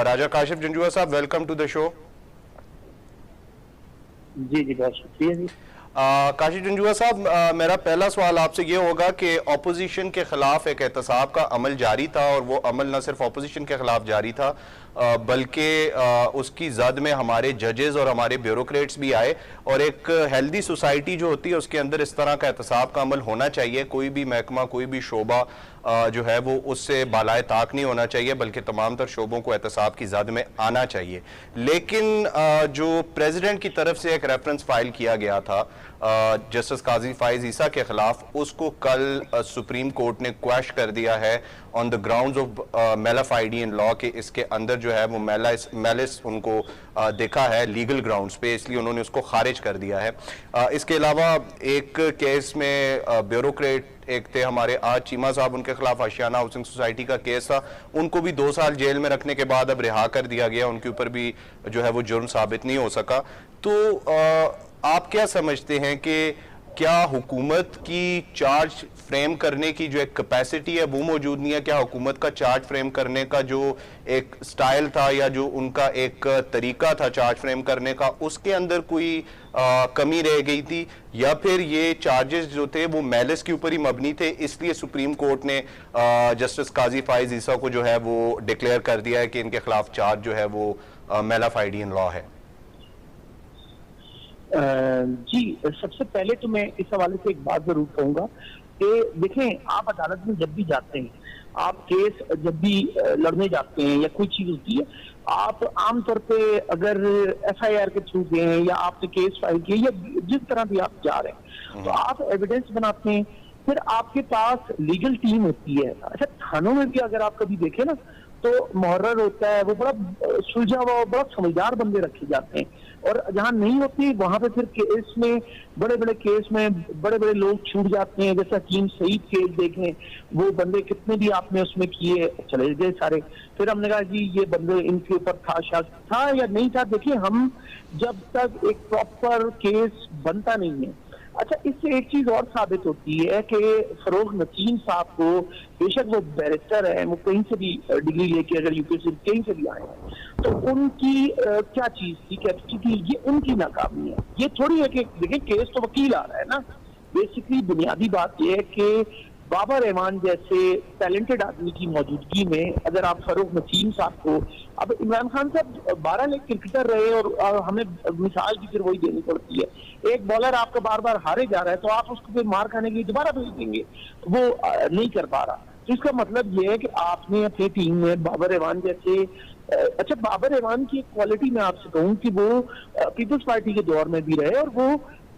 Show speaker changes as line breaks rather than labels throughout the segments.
राजा काशिफ जंजुआ साहब, welcome to the show.
जी जी, बहुत शुक्रिया जी।
काशिफ जंजुआ साहब, मेरा पहला सवाल आपसे ये होगा कि ऑपोजिशन के खिलाफ एक एहतसाब का अमल जारी था, और वो अमल न सिर्फ ऑपोजिशन के खिलाफ जारी था बल्कि उसकी जद में हमारे जजेस और हमारे ब्यूरोक्रेट्स भी आए। और एक हेल्दी सोसाइटी जो होती है उसके अंदर इस तरह का एहतसाब का अमल होना चाहिए। कोई भी महकमा, कोई भी शोबा जो है वो उससे बालाए ताक नहीं होना चाहिए, बल्कि तमाम तर शोबों को एहतसाब की जद में आना चाहिए। लेकिन जो प्रेसिडेंट की तरफ से एक रेफरेंस फाइल किया गया था जस्टिस काजी फाइज ईसा के खिलाफ, उसको कल सुप्रीम कोर्ट ने क्वैश कर दिया है on the grounds of mala fide in law के इसके अंदर जो है वो मेलिस उनको देखा है लीगल ग्राउंड्स पे, इसलिए उन्होंने उसको खारिज कर दिया है। इसके अलावा एक केस में ब्यूरोक्रेट एक थे हमारे आज चीमा साहब, उनके खिलाफ आशियाना हाउसिंग सोसाइटी का केस था, उनको भी 2 साल जेल में रखने के बाद अब रिहा कर दिया गया, उनके ऊपर भी जो है वो जुर्म साबित नहीं हो सका। तो आप क्या समझते हैं कि क्या हुकूमत की चार्ज फ्रेम करने की जो एक कैपेसिटी है वो मौजूद नहीं है? क्या हुकूमत का चार्ज फ्रेम करने का जो एक स्टाइल था या जो उनका एक तरीका था चार्ज फ्रेम करने का, उसके अंदर कोई कमी रह गई थी, या फिर ये चार्जेस जो थे वो मेलिस के ऊपर ही मबनी थे, इसलिए सुप्रीम कोर्ट ने जस्टिस काजी फाइज ईसा को जो है वो डिक्लेयर कर दिया है कि इनके खिलाफ चार्ज जो है वो मेलाफाइडी इन लॉ है?
जी, सबसे पहले तो मैं इस हवाले से एक बात जरूर कहूंगा कि देखें, आप अदालत में जब भी जाते हैं, आप केस जब भी लड़ने जाते हैं या कोई चीज होती है, आप आमतौर पे अगर एफआईआर के थ्रू गए या आपने केस फाइल किया या जिस तरह भी आप जा रहे हैं, तो आप एविडेंस बनाते हैं, फिर आपके पास लीगल टीम होती है। अच्छा, थानों में भी अगर आप कभी देखें ना, तो मुहर्रर होता है, वो बड़ा सुलझा हुआ, बड़ा समझदार बंदे रखे जाते हैं, और जहां नहीं होती वहां पे फिर केस में, बड़े बड़े केस में बड़े बड़े लोग छूट जाते हैं। जैसे हकीम सईद केस देखें, वो बंदे कितने भी आपने उसमें किए, चले गए सारे। फिर हमने कहा जी ये बंदे इनके ऊपर था, शक था या नहीं था। देखिए, हम जब तक एक प्रॉपर केस बनता नहीं है, अच्छा, इससे एक चीज और साबित होती है कि फरोग नसीम साहब को, बेशक वो बैरिस्टर है, वो कहीं से भी डिग्री लेके अगर यूपीएससी कहीं से भी आए हैं, तो उनकी क्या चीज थी, कैपेसिटी थी, ये उनकी नाकामी है। ये थोड़ी है कि देखिए केस तो वकील आ रहा है ना। बेसिकली बुनियादी बात यह है कि बाबा रहमान जैसे टैलेंटेड आदमी की मौजूदगी में अगर आप फरोग नसीम साहब को, अब इमरान खान साहब 12 लाख क्रिकेटर रहे और हमें मिसाल भी फिर वही देनी पड़ती है। एक बॉलर आपका बार बार हारे जा रहा है, तो आप उसको फिर मार खाने के लिए दोबारा भेज देंगे, वो नहीं कर पा रहा। तो इसका मतलब ये है कि आपने अपनी टीम में बाबर रहमान जैसे, अच्छा, बाबर रहमान की क्वालिटी मैं आपसे कहूँ कि वो पीपल्स पार्टी के दौर में भी रहे और वो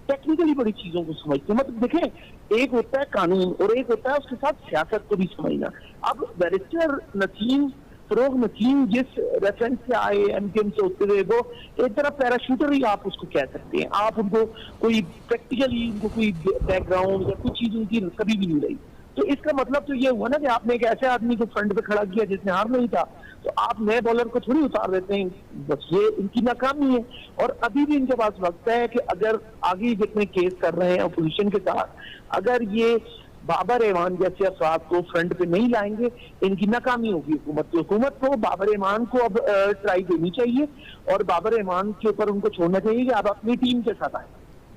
टेक्निकली बड़ी चीजों को समझते हैं। मतलब देखें, एक होता है कानून और एक होता है उसके साथ सियासत को भी समझना। अब बैरिस्टर नसीम, फरोग नसीम जिस रेफरेंस से आए, एमकेएम से होते हुए, वो एक तरह पैराशूटर ही आप उसको कह सकते हैं। आप उनको कोई प्रैक्टिकली, उनको कोई बैकग्राउंड या कुछ चीज उनकी कभी भी नहीं रही। तो इसका मतलब तो ये हुआ ना कि आपने एक ऐसे आदमी को फ्रंट पे खड़ा किया जिसने हार नहीं था, तो आप नए बॉलर को थोड़ी उतार देते हैं। बस ये इनकी नाकामी है। और अभी भी इनके पास वक्त है कि अगर आगे जितने केस कर रहे हैं अपोजिशन के साथ, अगर ये बाबर रहमान जैसे अफराद को फ्रंट पे नहीं लाएंगे, इनकी नाकामी होगी हुकूमत की। हुकूमत को बाबर रहमान को अब ट्राई देनी चाहिए और बाबर रहमान के ऊपर उनको छोड़ना चाहिए कि आप अपनी टीम के साथ आए,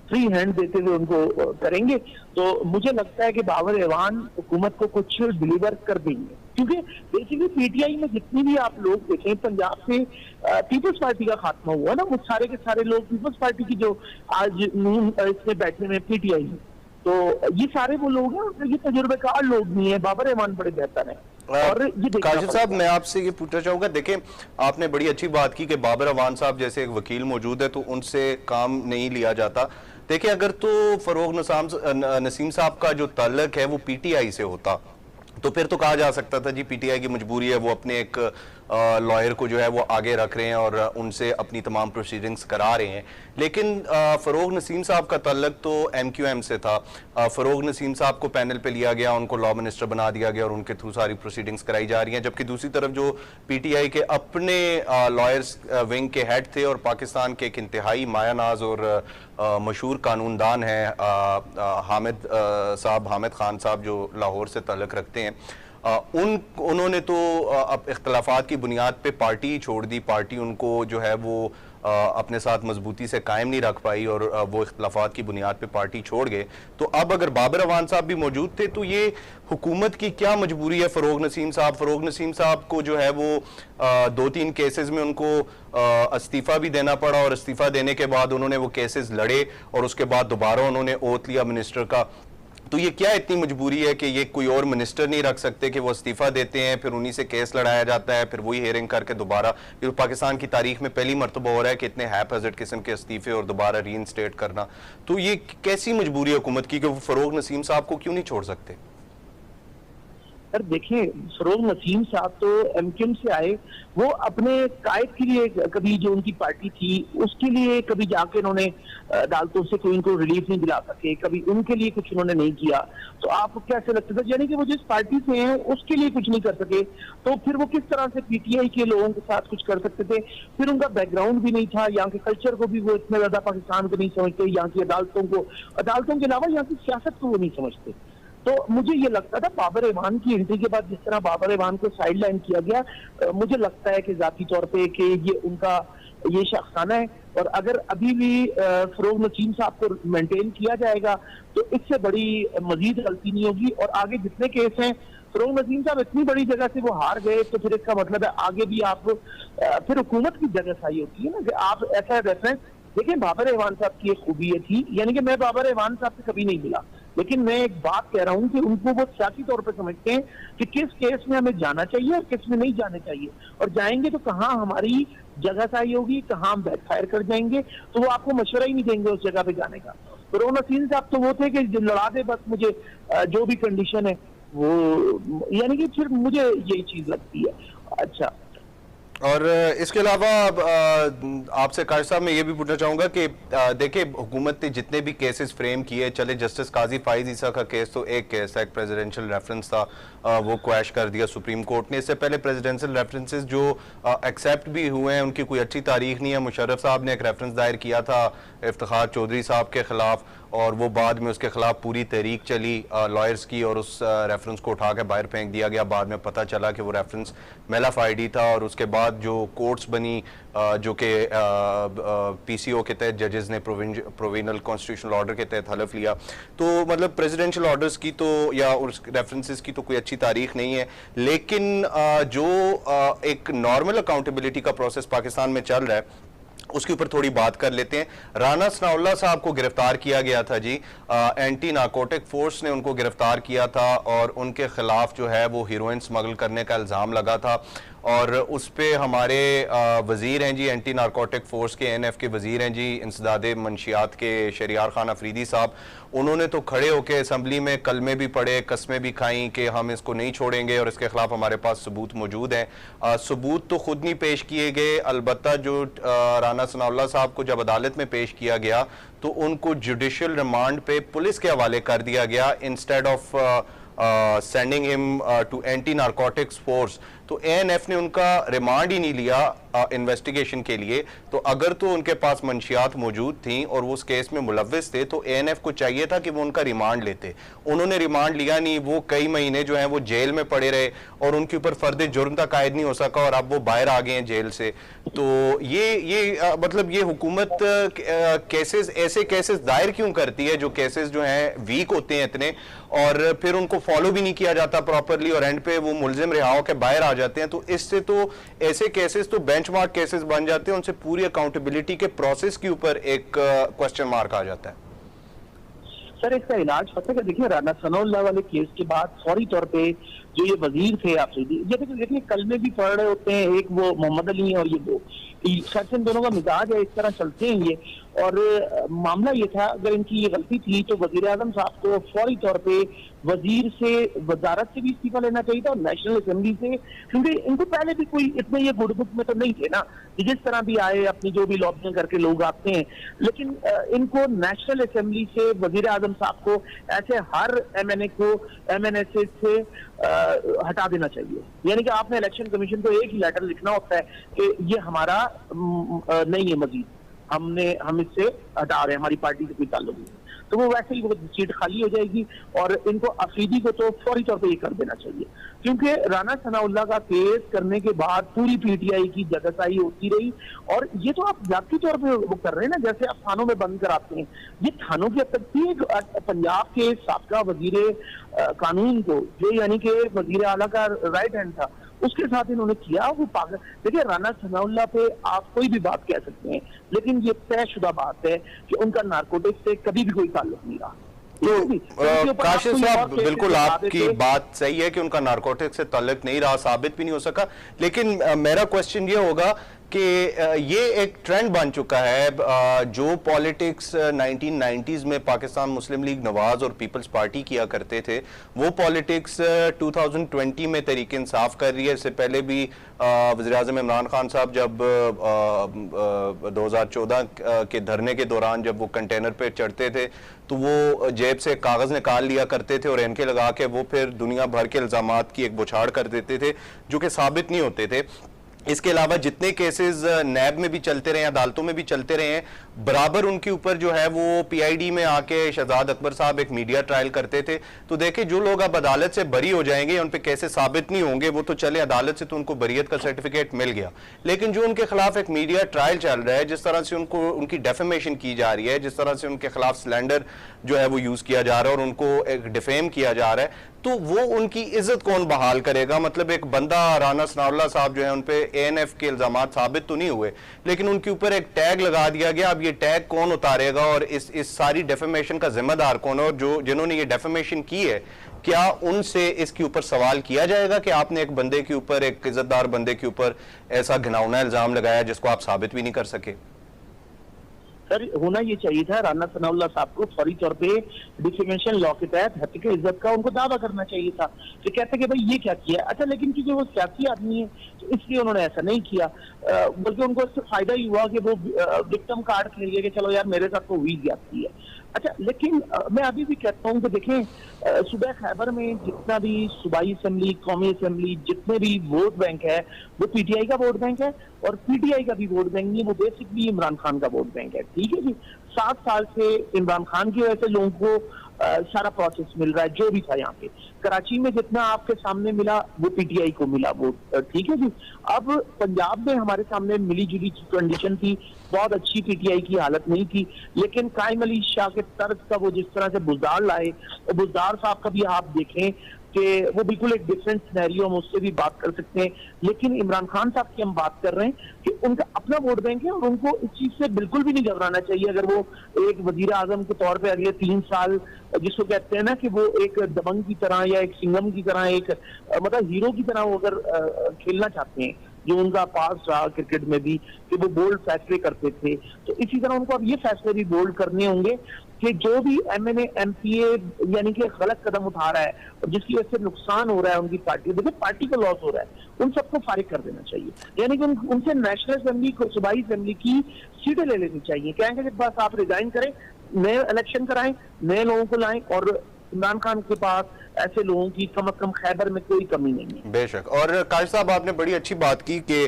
फ्री हैंड देते हुए उनको करेंगे, तो मुझे लगता है कि बाबर रहमान हुकूमत को कुछ डिलीवर कर देंगे। क्योंकि बेसिकली पीटीआई में जितनी भी आप लोग देखें, पंजाब से पीपल्स पार्टी का खात्मा हुआ ना, वो सारे के सारे लोग पीपल्स पार्टी की जो आज इसमें बैठने में पीटीआई में, तो ये सारे वो लोग हैं, ये तजुर्बेकार लोग नहीं है। बाबर रहमान बड़े बेहतर है। और ये
काशिफ साहब, मैं आपसे ये पूछना चाहूंगा, देखें आपने बड़ी अच्छी बात की कि बाबर अवान साहब जैसे एक वकील मौजूद है तो उनसे काम नहीं लिया जाता। देखिए, अगर तो फरोग नसीम साहब का जो ताल्लुक है वो पीटीआई से होता तो फिर तो कहा जा सकता था जी पीटीआई की मजबूरी है, वो अपने एक लॉयर को जो है वो आगे रख रहे हैं और उनसे अपनी तमाम प्रोसीडिंग्स करा रहे हैं। लेकिन फरोग नसीम साहब का ताल्लुक तो एमक्यूएम से था। फरोग नसीम साहब को पैनल पे लिया गया, उनको लॉ मिनिस्टर बना दिया गया और उनके थ्रू सारी प्रोसीडिंग्स कराई जा रही हैं। जबकि दूसरी तरफ जो पीटीआई के अपने लॉयर्स विंग के हेड थे और पाकिस्तान के एक इंतहाई मायानाज और मशहूर कानूनदान हैं हामिद खान साहब, जो लाहौर से ताल्लुक रखते हैं, उन्होंने तो अब इख्तलाफात की बुनियाद पे पार्टी ही छोड़ दी, पार्टी उनको जो है वो अपने साथ मजबूती से कायम नहीं रख पाई और वो इख्तलाफात की बुनियाद पे पार्टी छोड़ गए। तो अब अगर बाबर अवान साहब भी मौजूद थे तो ये हुकूमत की क्या मजबूरी है? फ़रोग नसीम साहब को जो है वो 2-3 केसेस में उनको इस्तीफ़ा भी देना पड़ा और इस्तीफ़ा देने के बाद उन्होंने वो केसेस लड़े और उसके बाद दोबारा उन्होंने ओथ लिया मिनिस्टर का। तो ये क्या इतनी मजबूरी है कि ये कोई और मिनिस्टर नहीं रख सकते कि वो इस्तीफा देते हैं, फिर उन्हीं से केस लड़ाया जाता है, फिर वही हेयरिंग करके दोबारा? ये पाकिस्तान की तारीख में पहली मरतबा हो रहा है कि इतने हैज़र्ड किस्म के इस्तीफे और दोबारा रीइंस्टेट करना। तो ये कैसी मजबूरी है हुकूमत की कि वो फ़रोग नसीम साहब को क्यों नहीं छोड़ सकते?
सर देखिए, फरोग नसीम साहब तो एमक्यूएम से आए, वो अपने कायद के लिए कभी जो उनकी पार्टी थी उसके लिए कभी जाके उन्होंने अदालतों से कोई उनको रिलीफ नहीं दिला सके, कभी उनके लिए कुछ उन्होंने नहीं किया। तो आपको कैसे लगता था, यानी कि वो जिस पार्टी से हैं उसके लिए कुछ नहीं कर सके, तो फिर वो किस तरह से पीटीआई के लोगों के साथ कुछ कर सकते थे? फिर उनका बैकग्राउंड भी नहीं था, यहाँ के कल्चर को भी वो इतना ज्यादा पाकिस्तान को नहीं समझते, यहाँ की अदालतों के अलावा यहाँ की सियासत को वो नहीं समझते। तो मुझे ये लगता था बाबर इवान की एंट्री के बाद जिस तरह बाबर इवान को साइड लाइन किया गया, मुझे लगता है कि जाती तौर पे कि ये उनका ये शख्साना है, और अगर अभी भी फरोग नसीम साहब को मेंटेन किया जाएगा तो इससे बड़ी मजीद गलती नहीं होगी। और आगे जितने केस हैं, फरोग नसीम साहब इतनी बड़ी जगह से वो हार गए तो फिर इसका मतलब है आगे भी आप फिर हुकूमत की जगह सही होती है ना कि आप ऐसा रेफरेंस देखिए। बाबर इवान साहब की एक खूबी ये थी, यानी कि मैं बाबर इवान साहब से कभी नहीं मिला, लेकिन मैं एक बात कह रहा हूं कि उनको वो सियासी तौर पर समझते हैं कि किस केस में हमें जाना चाहिए और किस में नहीं जाने चाहिए, और जाएंगे तो कहाँ हमारी जगह सही होगी, कहाँ हम बैकफायर कर जाएंगे, तो वो आपको मशवरा ही नहीं देंगे उस जगह पे जाने का। तो फरोग नसीम साहब तो वो थे कि लड़ा दे बस मुझे, जो भी कंडीशन है वो, यानी कि फिर मुझे यही चीज लगती है। अच्छा,
और इसके अलावा आपसे काश साहब मैं ये भी पूछना चाहूँगा कि देखिए हुकूमत ने जितने भी केसेस फ्रेम किए, चले जस्टिस काजी फाइज ईसा का केस तो एक केस था, एक प्रेसिडेंशियल रेफरेंस था, वो क्वैश कर दिया सुप्रीम कोर्ट ने। इससे पहले प्रेसिडेंशियल रेफरेंसेस जो एक्सेप्ट भी हुए हैं उनकी कोई अच्छी तारीख नहीं है। मुशर्रफ साहब ने एक रेफरेंस दायर किया था इफ्तिखार चौधरी साहब के खिलाफ, और वो बाद में उसके खिलाफ पूरी तहरीक चली लॉयर्स की और उस रेफरेंस को उठा के बाहर फेंक दिया गया। बाद में पता चला कि वो रेफरेंस मेलाफाइडी था, और उसके बाद जो कोर्ट्स बनी जो कि पीसीओ के तहत जजेस ने प्रोविजनल कॉन्स्टिट्यूशनल ऑर्डर के तहत हलफ लिया। तो मतलब प्रेसिडेंशियल ऑर्डर्स की तो या उस रेफरेंसेस की तो कोई अच्छी तारीख नहीं है, लेकिन जो एक नॉर्मल अकाउंटेबिलिटी का प्रोसेस पाकिस्तान में चल रहा है उसके ऊपर थोड़ी बात कर लेते हैं। राना सनाउल्लाह साहब को गिरफ्तार किया गया था जी, एंटी नार्कोटिक फोर्स ने उनको गिरफ्तार किया था और उनके खिलाफ जो है वो हीरोइन स्मगल करने का इल्ज़ाम लगा था, और उस पे हमारे वज़ीर हैं जी एंटी नार्कोटिक फोर्स के, एनएफ के वज़ीर हैं जी इंसदादे मंशियात के शरियार खान अफरीदी साहब। उन्होंने तो खड़े होकर असम्बली में कलमे भी पढ़े, कस्में भी खाई कि हम इसको नहीं छोड़ेंगे और इसके खिलाफ हमारे पास सबूत मौजूद हैं। सबूत तो खुद नहीं पेश किए गए, अलबत्ता जो राना सनाउल्लाह साहब को जब अदालत में पेश किया गया तो उनको जुडिशियल रिमांड पे पुलिस के हवाले कर दिया गया instead of sending him to anti narcotics force. तो एएनएफ ने उनका रिमांड ही नहीं लिया इन्वेस्टिगेशन के लिए। तो अगर तो उनके पास मंशियात मौजूद थी और वो उस केस में मुलव्विस थे तो एएनएफ को चाहिए था कि वो उनका रिमांड लेते। उन्होंने रिमांड लिया नहीं, वो कई महीने जो हैं वो जेल में पड़े रहे और उनके ऊपर फर्द जुर्म तक आयद नहीं हो सका और अब वो बाहर आ गए हैं जेल से। तो ये मतलब ये हुकूमत केसेस, ऐसे केसेस दायर क्यों करती है जो केसेस जो हैं वीक होते हैं इतने, और फिर उनको फॉलो भी नहीं किया जाता प्रॉपरली और एंड पे वो मुलजिम रिहा होकर बाहर आ जाते हैं। तो इससे तो ऐसे केसेस तो बेंचमार्क केसेस बन जाते हैं, उनसे पूरी अकाउंटेबिलिटी के प्रोसेस के ऊपर एक क्वेश्चन मार्क आ जाता है।
सर इसका इलाज पता है, देखिए राना सनाउल्लाह वाले केस के बाद फौरी तौर पे जो ये वजीर थे अफरीदी, ये देखिए कल में भी पढ़ रहे होते हैं, एक वो मोहम्मद अली और ये दो, इन दोनों का मिजाज है, इस तरह चलते हैं ये। और मामला ये था, अगर इनकी ये गलती थी तो वजीर आजम साहब को फौरी तौर पे वजीर से, वजारत से भी इस्तीफा लेना चाहिए था और नेशनल असेंबली से, क्योंकि इनको पहले भी कोई इतने ये गुड बुक में तो नहीं थे ना, जिस तरह भी आए अपनी जो भी लॉबिंग करके लोग आते हैं। लेकिन इनको नेशनल असेंबली से, वजीर आजम साहब को ऐसे हर एमएनए को एमएनएस से हटा देना चाहिए। यानी कि आपने इलेक्शन कमीशन को एक ही लेटर लिखना होता है कि ये हमारा नहीं है, मजीद हम इससे हटा रहे हैं, हमारी पार्टी से कोई ताल्लुक नहीं। तो वो वैसे ही वो सीट खाली हो जाएगी। और इनको अफरीदी को तो फौरी तौर पर ये कर देना चाहिए, क्योंकि राना सनाउल्लाह का केस करने के बाद पूरी पीटीआई की जगहसाई होती रही। और ये तो आप जाती तौर पे वो कर रहे हैं ना, जैसे आप थानों में बंद कराते हैं, ये थानों की हद तक थी। पंजाब के साबका वजीर कानून को, जो यानी कि वजीर आला का राइट हैंड था, उसके साथ इन्होंने किया। वो पागल, देखिए राना सनाउल्लाह पे आप कोई भी बात कह सकते हैं, लेकिन ये तयशुदा बात है कि उनका नारकोटिक्स से कभी भी कोई ताल्लुक नहीं रहा।
तो काशिफ साहब, बिल्कुल आपकी बात सही है कि उनका नारकोटिक से ताल्लुक नहीं रहा, साबित भी नहीं हो सका। लेकिन मेरा क्वेश्चन ये होगा कि ये एक ट्रेंड बन चुका है। जो पॉलिटिक्स 1990s में पाकिस्तान मुस्लिम लीग नवाज और पीपल्स पार्टी किया करते थे, वो पॉलिटिक्स 2020 में तहरीक इंसाफ कर रही है। इससे पहले भी वज़ीर-ए-आज़म इमरान खान साहब जब 2014 के धरने के दौरान जब वो कंटेनर पे चढ़ते थे, तो वो जेब से कागज़ निकाल लिया करते थे और एनके लगा के वो फिर दुनिया भर के इल्ज़ामात की एक बुछाड़ कर देते थे, जो कि साबित नहीं होते थे। इसके अलावा जितने केसेस नैब में भी चलते रहे, अदालतों में भी चलते रहे हैं, बराबर उनके ऊपर जो है वो पीआईडी में आके शहजाद अकबर साहब एक मीडिया ट्रायल करते थे। तो देखिए, जो लोग अब अदालत से बरी हो जाएंगे, उन पे केसेस साबित नहीं होंगे, वो तो चले अदालत से तो उनको बरीयत का सर्टिफिकेट मिल गया, लेकिन जो उनके खिलाफ एक मीडिया ट्रायल चल रहा है, जिस तरह से उनको उनकी डेफेमेशन की जा रही है, जिस तरह से उनके खिलाफ स्लैंडर जो है वो यूज किया जा रहा है और उनको एक डिफेम किया जा रहा है, तो वो उनकी इज्जत कौन बहाल करेगा? मतलब एक बंदा राना सनाउल्लाह साहब जो है, उन पे एएनएफ के इल्जामात साबित तो नहीं हुए, लेकिन उनके ऊपर एक टैग लगा दिया गया। अब ये टैग कौन उतारेगा और इस सारी डेफेमेशन का जिम्मेदार कौन है? और जो जिन्होंने ये डेफेमेशन की है, क्या उनसे इसके ऊपर सवाल किया जाएगा कि आपने एक बंदे के ऊपर, एक इज्जतदार बंदे के ऊपर ऐसा घिनौना इल्जाम लगाया जिसको आप साबित भी नहीं कर सके?
सर, होना ये चाहिए था, राना सनाउल्लाह साहब को फौरी तौर पे डिफेमेशन लॉ के तहत हत्या के इज्जत का उनको दावा करना चाहिए था। तो कहते कि भाई ये क्या किया। अच्छा, लेकिन क्योंकि वो सियासी आदमी है तो इसलिए उन्होंने ऐसा नहीं किया, बल्कि उनको इससे फायदा ही हुआ कि वो विक्टिम कार्ड खेल गए कि चलो यार मेरे साथ तो हुई ज्यादती है। अच्छा, लेकिन मैं अभी भी कहता हूँ कि देखें, सूबा खैबर में जितना भी सूबाई असेंबली, कौमी असेंबली, जितने भी वोट बैंक है, वो पीटीआई का वोट बैंक है। और पीटीआई का भी वोट बैंक नहीं, वो बेसिकली इमरान खान का वोट बैंक है। ठीक है जी, 7 साल से इमरान खान की वजह से लोगों को सारा प्रोसेस मिल रहा है। जो भी था यहाँ पे कराची में जितना आपके सामने मिला, वो पीटीआई को मिला वोट। ठीक है जी। अब पंजाब में हमारे सामने मिली जुली कंडीशन थी, बहुत अच्छी पीटीआई की हालत नहीं थी, लेकिन कायम अली शाह के तर्ज का वो जिस तरह से बुज़दार लाए, बुज़दार साहब का भी आप देखें कि वो बिल्कुल एक डिफरेंट सिनेरियो, हम उससे भी बात कर सकते हैं। लेकिन इमरान खान साहब की हम बात कर रहे हैं कि उनका अपना वोट बैंक है और उनको इस चीज से बिल्कुल भी नहीं घबराना चाहिए। अगर वो एक वजीर आजम के तौर पे अगले 3 साल, जिसको कहते हैं ना कि वो एक दबंग की तरह या एक सिंघम की तरह, एक मतलब हीरो की तरह वो अगर खेलना चाहते हैं, जो उनका पास रहा क्रिकेट में भी कि वो बोल्ड फैसले करते थे, तो इसी तरह उनको अब ये फैसले भी बोल्ड करने होंगे कि जो भी एमएनए एमपीए यानी कि गलत कदम उठा रहा है और जिसकी वजह से नुकसान हो रहा है उनकी पार्टी, देखिए पार्टी को लॉस हो रहा है, उन सबको फारिग कर देना चाहिए। यानी कि उनसे नेशनल असेंबली को, सूबाई असेंबली की सीटें ले लेनी चाहिए। कहेंगे कि बस आप रिजाइन करें, नए इलेक्शन कराएं, नए लोगों को लाएं, और इमरान खान के पास ऐसे लोगों की कम से कम खैबर में कोई कमी नहीं है।
बेशक। और काशिफ साहब, आपने बड़ी अच्छी बात की कि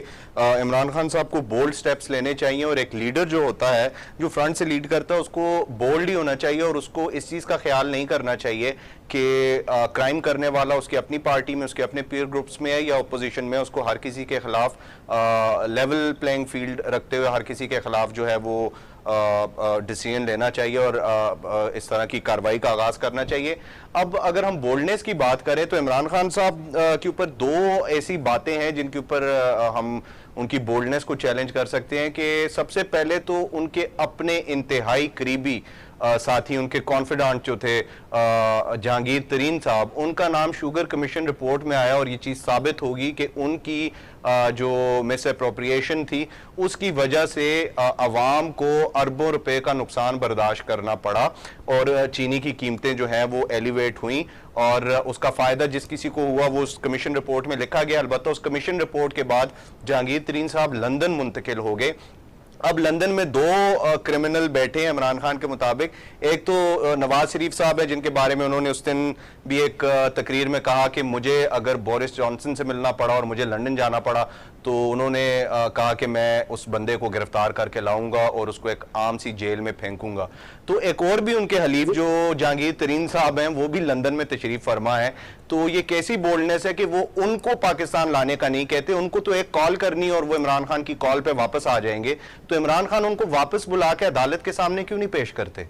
इमरान खान साहब को बोल्ड स्टेप्स लेने चाहिए, और एक लीडर जो होता है, जो फ्रंट से लीड करता है, उसको बोल्ड ही होना चाहिए और उसको इस चीज़ का ख्याल नहीं करना चाहिए कि क्राइम करने वाला उसकी अपनी पार्टी में, उसके अपने पीयर ग्रुप्स में है या अपोजिशन में। उसको हर किसी के खिलाफ लेवल प्लेइंग फील्ड रखते हुए हर किसी के खिलाफ जो है वो डिसीजन लेना चाहिए और इस तरह की कार्रवाई का आगाज करना चाहिए। अब अगर हम बोल्डनेस की बात करें तो इमरान खान साहब के ऊपर 2 ऐसी बातें हैं जिनके ऊपर हम उनकी बोल्डनेस को चैलेंज कर सकते हैं कि सबसे पहले तो उनके अपने इंतहाई करीबी साथी, उनके कॉन्फिडेंट जो थे जहांगीर तरीन साहब, उनका नाम शुगर कमीशन रिपोर्ट में आया और ये चीज़ साबित होगी कि उनकी जो मिस अप्रोप्रिएशन थी उसकी वजह से अवाम को अरबों रुपए का नुकसान बर्दाश्त करना पड़ा और चीनी की कीमतें जो हैं वो एलिवेट हुई और उसका फ़ायदा जिस किसी को हुआ वो उस कमीशन रिपोर्ट में लिखा गया। अलबत्ता उस कमीशन रिपोर्ट के बाद जहांगीर तरीन साहब लंदन मुंतकिल हो गए। अब लंदन में 2 क्रिमिनल बैठे हैं इमरान खान के मुताबिक। एक तो नवाज शरीफ साहब है, जिनके बारे में उन्होंने उस दिन भी एक तकरीर में कहा कि मुझे अगर बोरिस जॉनसन से मिलना पड़ा और मुझे लंदन जाना पड़ा तो उन्होंने कहा कि मैं उस बंदे को गिरफ्तार करके लाऊंगा और उसको एक आम सी जेल में फेंकूंगा। तो एक और भी उनके हलीफ जो जहांगीर तरीन साहब हैं वो भी लंदन में तशरीफ फरमा है। तो ये कैसी बोल्डनेस है कि वो उनको पाकिस्तान लाने का नहीं कहते, उनको तो एक कॉल करनी और वो इमरान खान की कॉल पे वापस आ जाएंगे। तो इमरान खान उनको वापस बुला के अदालत के सामने क्यों नहीं पेश करते?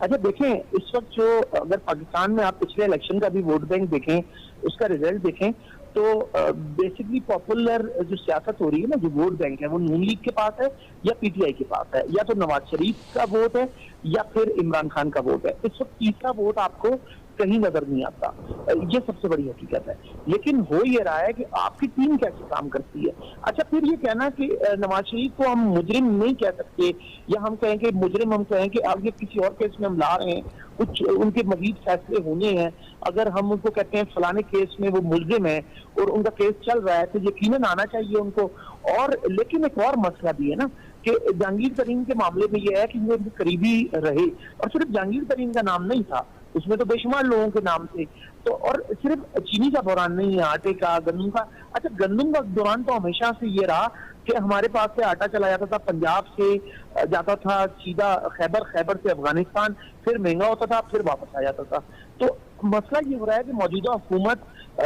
अच्छा देखें, इस वक्त जो अगर पाकिस्तान में आप पिछले इलेक्शन का भी वोट बैंक देखें, उसका रिजल्ट देखें, तो बेसिकली पॉपुलर जो सियासत हो रही है ना, जो वोट बैंक है वो नून लीग के पास है या पीटीआई के पास है, या तो नवाज शरीफ का वोट है या फिर इमरान खान का वोट है। इस वक्त तीसरा वोट आपको कहीं नजर नहीं आता, ये सबसे बड़ी हकीकत है। लेकिन हो ये रहा है कि आपकी टीम कैसे काम करती है। अच्छा, फिर ये कहना कि नवाज शरीफ को हम मुजरिम नहीं कह सकते, या हम कहें कि मुजरिम, हम कहें कि आगे किसी और केस में हम ला रहे हैं, कुछ उनके मजीद फैसले होने हैं, अगर हम उनको कहते हैं फलाने केस में वो मुलजिम है और उनका केस चल रहा है, तो यकीनन आना चाहिए उनको। और लेकिन एक और मसला भी है ना कि जहांगीर तरीन के मामले में यह है कि वो करीबी रहे, और सिर्फ जहांगीर तरीन का नाम नहीं था, उसमें तो बेशुमार लोगों के नाम थे। तो और सिर्फ चीनी का बहरान नहीं है, आटे का, गंदम का। अच्छा, गंदम का दौरान तो हमेशा से ये रहा कि हमारे पास से आटा चला जाता था, पंजाब से जाता था सीधा खैबर, खैबर से अफगानिस्तान, फिर महंगा होता था, फिर वापस आ जाता था। तो मसला ये हो रहा है कि मौजूदा हुकूमत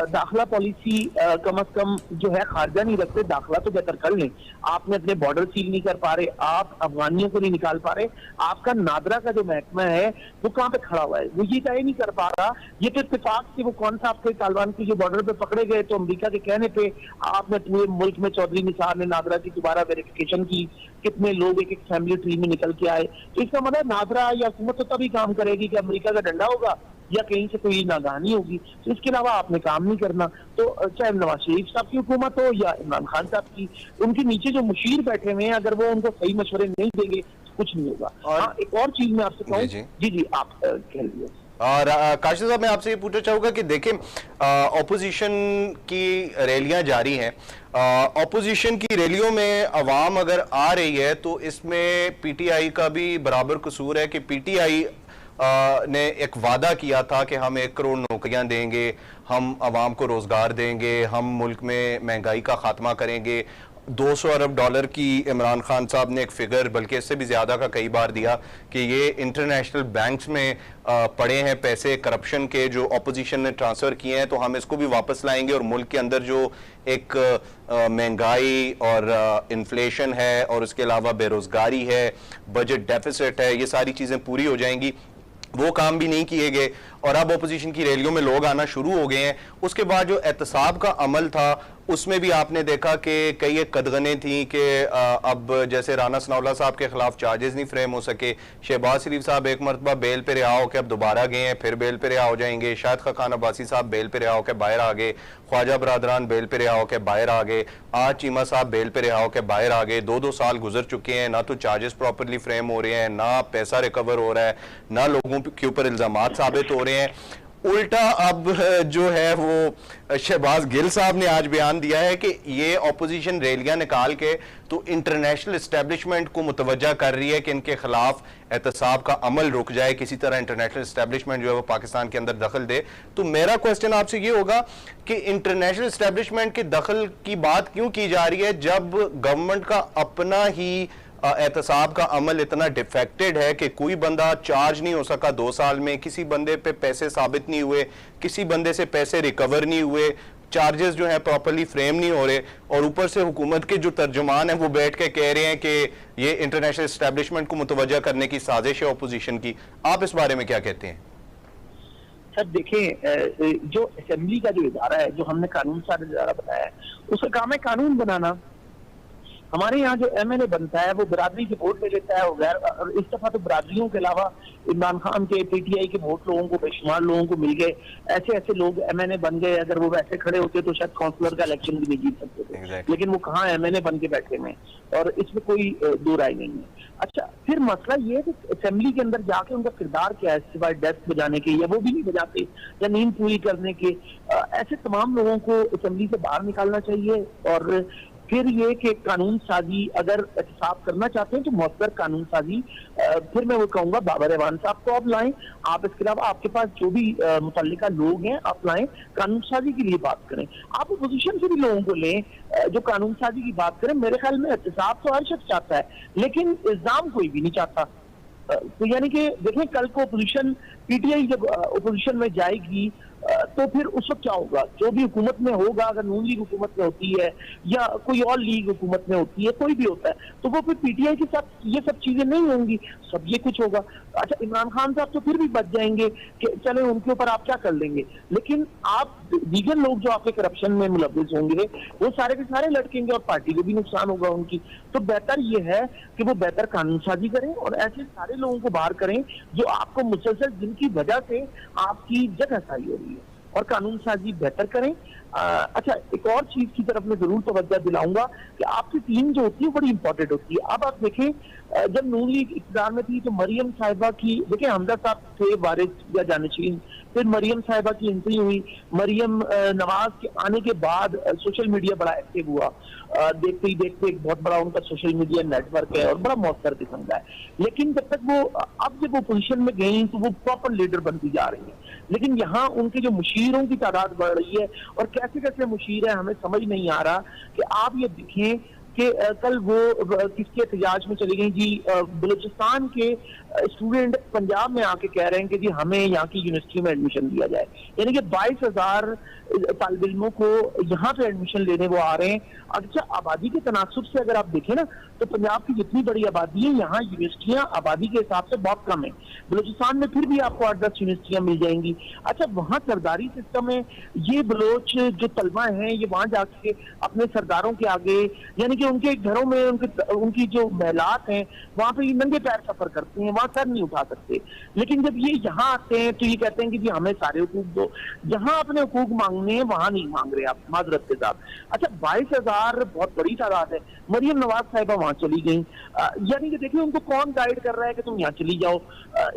दाखिला पॉलिसी कम अज कम जो है खारजा नहीं रखते, दाखिला तो बेहतर कर लें। आपने अपने बॉर्डर सील नहीं कर पा रहे, आप अफगानियों को नहीं निकाल पा रहे, आपका नादरा का जो महकमा है वो कहाँ पे खड़ा हुआ है, वो ये तय नहीं कर पा रहा। ये तो इत्तेफाक से वो कौन सा आपके तालिबान की जो बॉर्डर पे पकड़े गए, तो अमेरिका के कहने पे आपने पूरे मुल्क में चौधरी निसार ने नादरा की दोबारा वेरिफिकेशन की, कितने लोग एक एक फैमिली ट्री में निकल के आए। तो इसका मतलब नादरा या हुकूमत तो तभी काम करेगी कि अमेरिका का डंडा होगा या कहीं से कोई नागहानी होगी। तो इसके अलावा आपने काम नहीं करना। तो चाहे नवाज शरीफ साहब की हुकूमत हो या इमरान खान साहब की, उनके नीचे जो मुशीर बैठे हुए हैं, अगर वो उनको सही मशवरे नहीं देंगे तो कुछ नहीं होगा। हाँ, एक और चीज मैं आपसे कहूँ। जी आप कह लीजिए।
और काशिफ साहब, मैं आपसे ये पूछना चाहूंगा कि देखें, ऑपोजिशन की रैलियां जारी हैं, ऑपोजिशन की रैलियों में अवाम अगर आ रही है तो इसमें पीटीआई का भी बराबर कसूर है कि पीटीआई ने एक वादा किया था कि हम 1 करोड़ नौकरियां देंगे, हम अवाम को रोजगार देंगे, हम मुल्क में महंगाई का खात्मा करेंगे। 200 अरब डॉलर की इमरान खान साहब ने एक फिगर, बल्कि इससे भी ज़्यादा का कई बार दिया कि ये इंटरनेशनल बैंक्स में पड़े हैं पैसे करप्शन के, जो अपोजिशन ने ट्रांसफ़र किए हैं, तो हम इसको भी वापस लाएंगे और मुल्क के अंदर जो एक महंगाई और इन्फ्लेशन है और उसके अलावा बेरोज़गारी है, बजट डेफिसिट है, ये सारी चीज़ें पूरी हो जाएंगी। वो काम भी नहीं किए गए और अब अपोजिशन की रैलियों में लोग आना शुरू हो गए हैं। उसके बाद जो एहतसाब का अमल था उसमें भी आपने देखा कि कई एक कदगने थी कि अब जैसे राना सनाउल्लाह साहब के खिलाफ चार्जेस नहीं फ्रेम हो सके, शहबाज शरीफ साहब एक मरतबा बेल पे रिहा होकर अब दोबारा गए हैं, फिर बेल पे रिहा हो जाएंगे, शाहिद खान अब्बासी साहब बेल पे रिहा होकर बाहर आ गए, ख्वाजा बरादरान बेल पे रिहा होकर बाहर आ गए, आज चीमा साहब बेल पे रिहा होकर बाहर आ गए। 2-2 साल गुजर चुके हैं, ना तो चार्जेस प्रॉपरली फ्रेम हो रहे हैं, ना पैसा रिकवर हो रहा है, ना लोगों के ऊपर इल्जामात साबित हो रहे हैं। उल्टा अब जो है वो शहबाज गिल साहब ने आज बयान दिया है कि ये ऑपोजिशन रैलियां निकाल के तो इंटरनेशनल इस्टेब्लिशमेंट को मुतवज्जा कर रही है कि इनके खिलाफ एहतसाब का अमल रुक जाए, किसी तरह इंटरनेशनल इस्टेब्लिशमेंट जो है वो पाकिस्तान के अंदर दखल दे। तो मेरा क्वेश्चन आपसे ये होगा कि इंटरनेशनल इस्टेब्लिशमेंट के दखल की बात क्यों की जा रही है जब गवर्नमेंट का अपना ही एहतसाब का अमल इतना डिफेक्टेड है कि कोई बंदा चार्ज नहीं हो सका 2 साल में, किसी बंदे पे पैसे साबित नहीं हुए, किसी बंदे से पैसे रिकवर नहीं हुए, चार्जेस जो है प्रॉपर्ली फ्रेम नहीं हो रहे, और ऊपर से हुकूमत के जो तर्जुमान है वो बैठ के कह रहे हैं कि ये इंटरनेशनल इस्टेब्लिशमेंट को मुतवज्जा करने की साजिश है अपोजिशन की। आप इस बारे में क्या कहते हैं?
सर देखें, जो असेंबली का जो इदारा है, जो हमने कानून साज इदारा बनाया है, उसका काम है कानून बनाना। हमारे यहाँ जो एमएनए बनता है वो बिरादरी के वोट ले लेता है, और इस दफा तो बिरादरियों के अलावा इमरान खान के पीटीआई के वोट लोगों को, बेशुमार लोगों को मिल गए। ऐसे ऐसे लोग एमएनए बन गए, अगर वो वैसे खड़े होते तो शायद काउंसलर का इलेक्शन भी नहीं जीत सकते थे, लेकिन वो कहाँ एमएनए बन के बैठे हुए, और इसमें कोई दो राय नहीं है। अच्छा, फिर मसला ये है कि असेंबली के अंदर जाके उनका किरदार क्या है, सिवाय डेस्क बजाने के, या वो भी नहीं बजाते, या नींद पूरी करने के। ऐसे तमाम लोगों को असेंबली से बाहर निकालना चाहिए और फिर ये कि कानून साजी अगर एहतसाब करना चाहते हैं तो मौसर कानून साजी, फिर मैं वो कहूंगा बाबर रहमान साहब को आप लाएं। आप इसके अलावा आपके पास जो भी मुतल्लिका लोग हैं आप लाएं, कानून साजी के लिए बात करें। आप अपोजिशन से भी लोगों को लें जो कानून साजी की बात करें। मेरे ख्याल में एहतसाब तो हर शख्स चाहता है, लेकिन इल्जाम कोई भी नहीं चाहता। तो यानी कि देखें, कल को अपोजिशन पीटीआई जब अपोजिशन में जाएगी तो फिर उस वक्त क्या होगा? जो भी हुकूमत में होगा, अगर नून लीग हुकूमत में होती है या कोई और लीग हुकूमत में होती है, कोई भी होता है, तो वो फिर पीटीआई के साथ ये सब चीजें नहीं होंगी, सब ये कुछ होगा। अच्छा, इमरान खान साहब तो फिर भी बच जाएंगे कि चले उनके ऊपर आप क्या कर लेंगे, लेकिन आप दीगर लोग जो आपके करप्शन में मुलव्विस होंगे वो सारे के सारे लटकेंगे और पार्टी को भी नुकसान होगा उनकी। तो बेहतर ये है कि वो बेहतर कानून साजी करें और ऐसे सारे लोगों को बाहर करें जो आपको मुसलसल, जिनकी वजह से आपकी जगह साई हो रही है, और कानून साजी बेहतर करें। अच्छा, एक और चीज की तरफ मैं जरूर तवज्जो दिलाऊंगा कि आपकी टीम जो होती है बड़ी इंपॉर्टेंट होती है। अब आप देखें, जब नून लीग इक़्तिदार में थी तो मरियम साहिबा की, देखिए हमजा साहब थे वारिस या जानशीन, फिर मरियम साहिबा की एंट्री हुई। मरियम नवाज के आने के बाद सोशल मीडिया बड़ा एक्टिव हुआ। देखते ही देखते एक बहुत बड़ा उनका सोशल मीडिया नेटवर्क है और बड़ा मौसर किस्म का है। लेकिन जब तक वो, अब जब वो पोजीशन में गई तो वो प्रॉपर लीडर बनती जा रही है। लेकिन यहाँ उनके जो मुशीरों की तादाद बढ़ रही है और कैसे कैसे मुशीर है हमें समझ नहीं आ रहा। कि आप ये देखें कि कल वो किसके एहतजाज में चली गई जी, बलूचिस्तान के स्टूडेंट पंजाब में आके कह रहे हैं कि जी हमें यहाँ की यूनिवर्सिटी में एडमिशन दिया जाए। यानी कि 22,000 तालिब इल्मों को यहाँ पे एडमिशन लेने वो आ रहे हैं। अच्छा, आबादी के तनासुब से अगर आप देखें ना तो पंजाब की जितनी बड़ी आबादी है, यहाँ यूनिवर्सिटियां आबादी के हिसाब से बहुत कम है। बलूचिस्तान में फिर भी आपको 8-10 यूनिवर्सिटियां मिल जाएंगी। अच्छा, वहाँ सरदारी सिस्टम है, ये बलोच जो तलबा हैं ये वहाँ जाके अपने सरदारों के आगे, यानी कि उनके घरों में उनकी जो महिलात हैं वहाँ पे ये नंगे पैर सफर करते हैं, वहाँ सर नहीं उठा सकते। लेकिन जब ये यहाँ आते हैं तो ये कहते हैं कि जी हमें सारे हुकूक दो। जहाँ अपने हुकूक मांगने हैं वहाँ नहीं मांग रहे आप, माजरत के साथ। अच्छा, 22,000 बहुत बड़ी तादाद है। मरियम नवाज साहिबा वहाँ चली गई, यानी कि देखिए उनको कौन गाइड कर रहा है कि तुम यहाँ चली जाओ?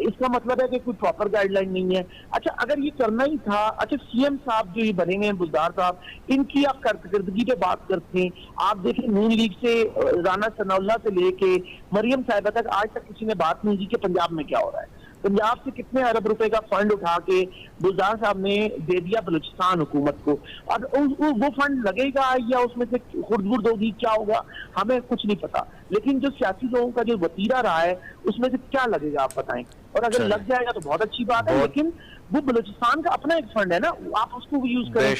इसका मतलब है कि कोई प्रॉपर गाइडलाइन नहीं है। अच्छा, अगर ये करना ही था, अच्छा सीएम साहब जो ये बने हैं बुज़दार साहब, इनकी आप कारकर्दगी पे बात करते हैं। आप देखें नून लीग से राना सनाउल्लाह से लेके मरियम साहिबा तक आज तक किसी ने बात नहीं की कि पंजाब में क्या हो रहा है। पंजाब से कितने अरब रुपए का फंड उठा के बुज़दार साहब ने दे दिया बलूचिस्तान हुकूमत को। अब वो फंड लगेगा या उसमें से खुर्द-बुर्द होगी, क्या होगा हमें कुछ नहीं पता। लेकिन जो सियासी लोगों का जो वतीरा रहा है उसमें से क्या लगेगा आप बताएं। और अगर लग जाएगा तो बहुत अच्छी बात है, लेकिन वो बलूचिस्तान का अपना एक फंड है ना, आप उसको यूज करें।